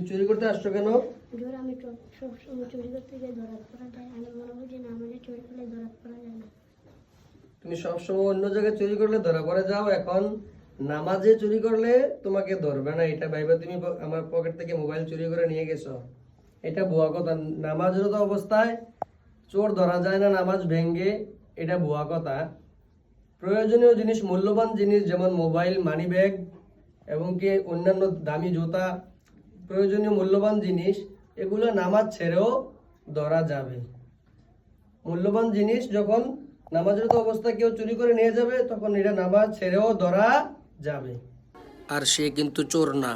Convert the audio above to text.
চুরি করতে আসছো কেন? হুজুর আমি সব সময় চুরি করতে গিয়ে ধরা পড়া যায়, আমি মনে বুঝি না আমাদের চুরি করলে ধরা পড়া যায় না। তুমি সবসময় অন্য জায়গায় চুরি করলে ধরা পড়ে যাও, এখন নামাজে চুরি করলে তোমাকে ধরবে না এটা ভাইবা তুমি আমার পকেট থেকে মোবাইল চুরি করে নিয়ে গেছো, এটা ভুয়া কথা। নামাজরত অবস্থায় চোর ধরা যায় না, নামাজ ভেঙ্গে, এটা ভুয়া কথা। প্রয়োজনীয় জিনিস, মূল্যবান জিনিস যেমন মোবাইল, মানি ব্যাগ এবং কি অন্যান্য দামি জুতা, প্রয়োজনীয় মূল্যবান জিনিস, এগুলো নামাজ ছেড়েও ধরা যাবে। মূল্যবান জিনিস যখন নামাজরত অবস্থায় কেউ চুরি করে নিয়ে যাবে তখন এটা নামাজ ছেড়েও ধরা যাবে, আর সে কিন্তু চোর না।